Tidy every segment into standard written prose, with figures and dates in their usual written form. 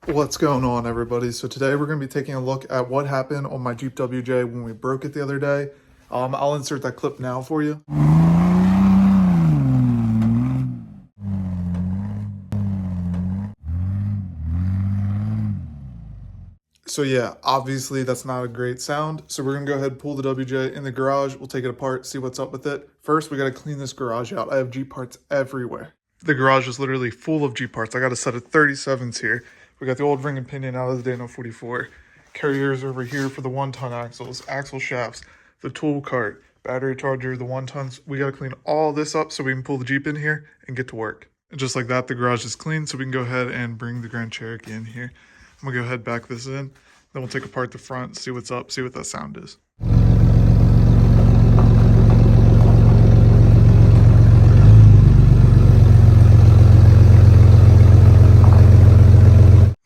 What's going on, everybody? So today we're going to be taking a look at what happened on my Jeep WJ when we broke it the other day. I'll insert that clip now for you. So yeah, obviously that's not a great sound. So we're going to go ahead and pull the WJ in the garage. We'll take it apart, see what's up with it. First, we got to clean this garage out. I have Jeep parts everywhere. The garage is literally full of Jeep parts. I got a set of 37s here. We got the old ring and pinion out of the Dano 44. Carriers over here for the 1-ton axles, axle shafts, the tool cart, battery charger, the 1-tons. We got to clean all this up so we can pull the Jeep in here and get to work. And just like that, the garage is clean, so we can go ahead and bring the Grand Cherokee in here. I'm gonna go ahead and back this in, then we'll take apart the front, see what's up, see what that sound is.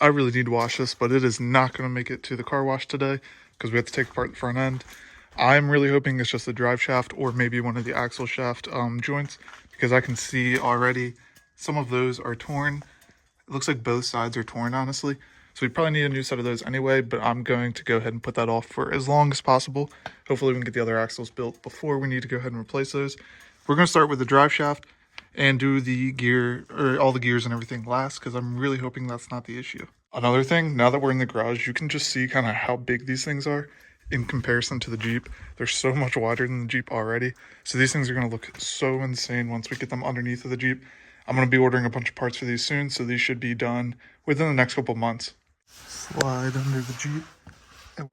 I really need to wash this, but it is not going to make it to the car wash today because we have to take apart the front end. I'm really hoping it's just the drive shaft or maybe one of the axle shaft joints, because I can see already some of those are torn. It looks like both sides are torn, honestly. So we probably need a new set of those anyway, but I'm going to go ahead and put that off for as long as possible. Hopefully we can get the other axles built before we need to go ahead and replace those. We're going to start with the drive shaft and do the gear, or all the gears and everything last, because I'm really hoping that's not the issue. Another thing, now that we're in the garage, you can just see kind of how big these things are in comparison to the Jeep. They're so much wider than the Jeep already. So these things are going to look so insane once we get them underneath of the Jeep. I'm going to be ordering a bunch of parts for these soon, so these should be done within the next couple months. Slide under the Jeep.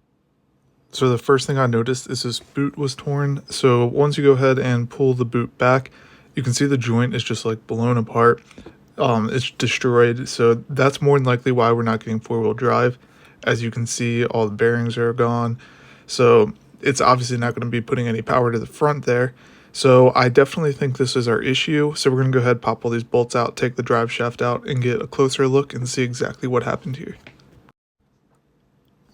So the first thing I noticed is this boot was torn. So once you go ahead and pull the boot back, you can see the joint is just like blown apart. It's destroyed. So that's more than likely why we're not getting four-wheel drive. As you can see, all the bearings are gone. So it's obviously not going to be putting any power to the front there. So I definitely think this is our issue. So we're going to go ahead, pop all these bolts out, take the drive shaft out, and get a closer look and see exactly what happened here.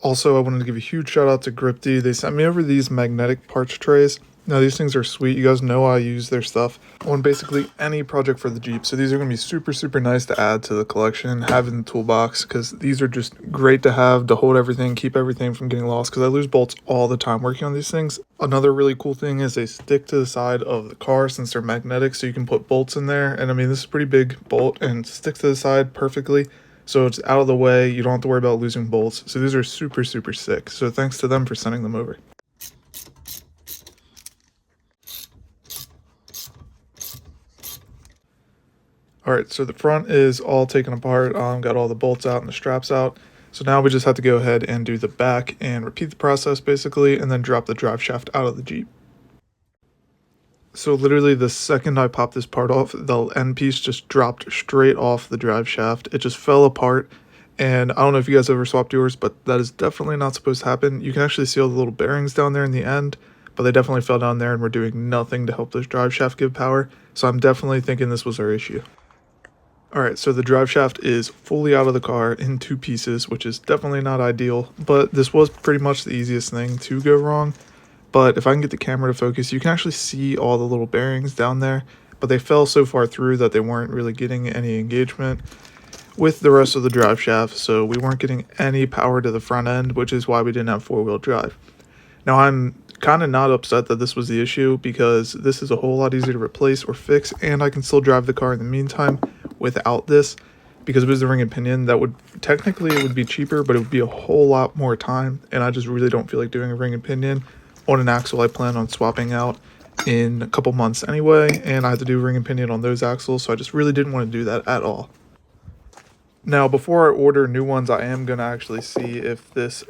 Also, I wanted to give a huge shout out to Gripty. They sent me over these magnetic parts trays. Now, these things are sweet. You guys know I use their stuff on basically any project for the Jeep. So these are going to be super, super nice to add to the collection, have in the toolbox, because these are just great to have to hold everything, keep everything from getting lost, because I lose bolts all the time working on these things. Another really cool thing is they stick to the side of the car since they're magnetic, so you can put bolts in there. And I mean, this is a pretty big bolt and sticks to the side perfectly. So it's out of the way. You don't have to worry about losing bolts. So these are super, super sick. So thanks to them for sending them over. All right, so the front is all taken apart. Got all the bolts out and the straps out. So now we just have to go ahead and do the back and repeat the process basically, and then drop the drive shaft out of the Jeep. So literally the second I popped this part off, the end piece just dropped straight off the drive shaft. It just fell apart. And I don't know if you guys ever swapped yours, but that is definitely not supposed to happen. You can actually see all the little bearings down there in the end, but they definitely fell down there and were doing nothing to help this drive shaft give power. So I'm definitely thinking this was our issue. All right, so the drive shaft is fully out of the car in 2 pieces, which is definitely not ideal, but this was pretty much the easiest thing to go wrong. But if I can get the camera to focus, you can actually see all the little bearings down there, but they fell so far through that they weren't really getting any engagement with the rest of the drive shaft, so we weren't getting any power to the front end, which is why we didn't have four-wheel drive. Now, I'm kind of not upset that this was the issue, because this is a whole lot easier to replace or fix, and I can still drive the car in the meantime without this, because if it was the ring and pinion, that would technically, it would be cheaper, but it would be a whole lot more time, and I just really don't feel like doing a ring and pinion on an axle I plan on swapping out in a couple months anyway, and I had to do ring and pinion on those axles, so I just really didn't want to do that at all. Now, before I order new ones, I am going to actually see if this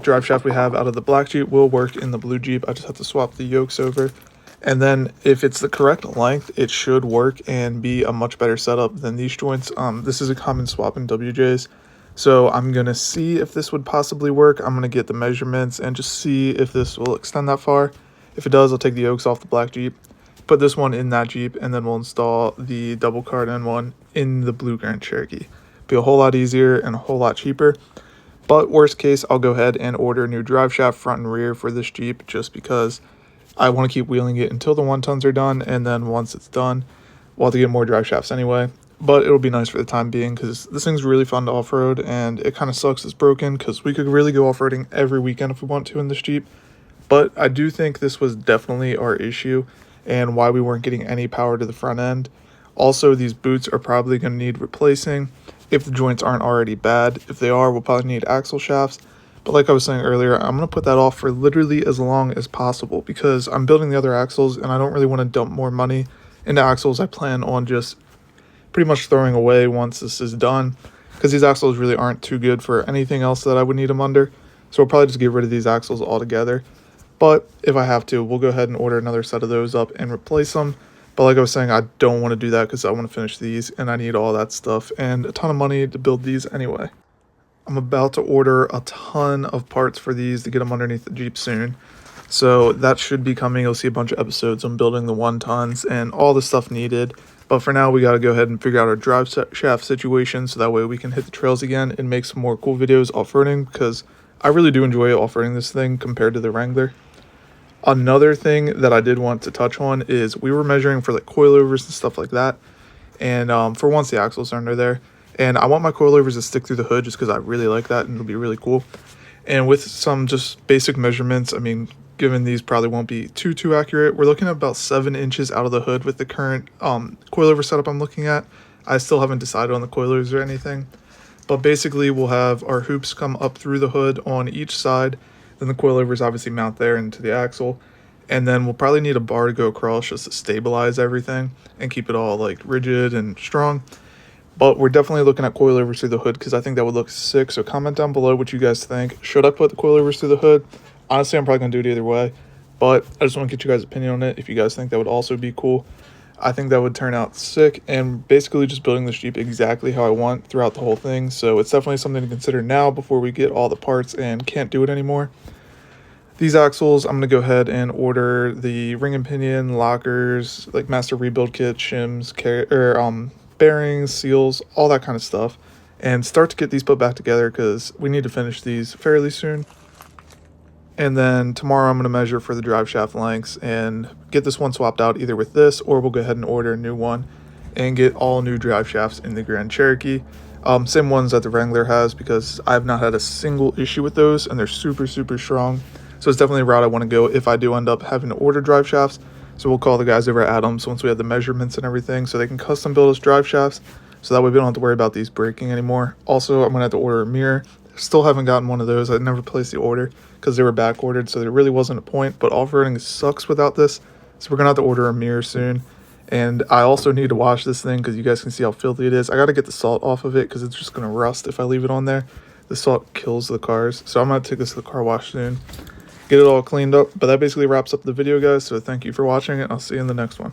drive shaft we have out of the black Jeep will work in the blue Jeep. I just have to swap the yokes over. And then if it's the correct length, it should work and be a much better setup than these joints. This is a common swap in WJs. So I'm going to see if this would possibly work. I'm going to get the measurements and just see if this will extend that far. If it does, I'll take the yokes off the black Jeep, put this one in that Jeep, and then we'll install the double card end one in the blue Grand Cherokee. Be a whole lot easier and a whole lot cheaper. But worst case, I'll go ahead and order a new drive shaft front and rear for this Jeep, just because I want to keep wheeling it until the 1-tons are done, and then once it's done, we'll have to get more drive shafts anyway. but it'll be nice for the time being because this thing's really fun to off-road, and it kind of sucks it's broken because we could really go off-roading every weekend if we want to in this Jeep. But I do think this was definitely our issue and why we weren't getting any power to the front end. Also, these boots are probably going to need replacing if the joints aren't already bad. If they are, we'll probably need axle shafts. But like I was saying earlier, I'm going to put that off for literally as long as possible because I'm building the other axles and I don't really want to dump more money into axles I plan on just pretty much throwing away once this is done, because these axles really aren't too good for anything else that I would need them under. So we'll probably just get rid of these axles altogether. But if I have to, we'll go ahead and order another set of those up and replace them. But like I was saying, I don't want to do that because I want to finish these and I need all that stuff and a ton of money to build these anyway. I'm about to order a ton of parts for these to get them underneath the Jeep soon. So that should be coming. You'll see a bunch of episodes on building the 1-tons and all the stuff needed. But for now, we got to go ahead and figure out our drive shaft situation so that way we can hit the trails again and make some more cool videos off-roading, because I really do enjoy off-roading this thing compared to the Wrangler. Another thing that I did want to touch on is we were measuring for like coilovers and stuff like that. And for once, the axles are under there. And I want my coilovers to stick through the hood just because I really like that and it'll be really cool. And with some just basic measurements, I mean, given these probably won't be too accurate, we're looking at about 7 inches out of the hood with the current coilover setup I'm looking at. I still haven't decided on the coilovers or anything. But basically, we'll have our hoops come up through the hood on each side. Then the coilovers obviously mount there into the axle. And then we'll probably need a bar to go across just to stabilize everything and keep it all like rigid and strong. But we're definitely looking at coilovers through the hood because I think that would look sick. So comment down below what you guys think. Should I put the coilovers through the hood? Honestly, I'm probably going to do it either way. But I just want to get you guys' opinion on it. If you guys think that would also be cool, I think that would turn out sick. And basically just building this Jeep exactly how I want throughout the whole thing. So it's definitely something to consider now before we get all the parts and can't do it anymore. These axles, I'm going to go ahead and order the ring and pinion, lockers, like master rebuild kit, shims, bearings, seals, all that kind of stuff, and start to get these put back together because we need to finish these fairly soon. And then tomorrow I'm going to measure for the drive shaft lengths and get this one swapped out either with this, or we'll go ahead and order a new one and get all new drive shafts in the Grand Cherokee. Same ones that the Wrangler has, because I've not had a single issue with those and they're super strong. So it's definitely a route I want to go if I do end up having to order drive shafts. So we'll call the guys over at Adams once we have the measurements and everything so they can custom build us drive shafts. So that way we don't have to worry about these breaking anymore. Also, I'm going to have to order a mirror. Still haven't gotten one of those. I never placed the order because they were back ordered. So there really wasn't a point. But off-roading sucks without this. So we're going to have to order a mirror soon. And I also need to wash this thing because you guys can see how filthy it is. I got to get the salt off of it because it's just going to rust if I leave it on there. The salt kills the cars. So I'm going to take this to the car wash soon, get it all cleaned up. But that basically wraps up the video, guys. So thank you for watching it. I'll see you in the next one.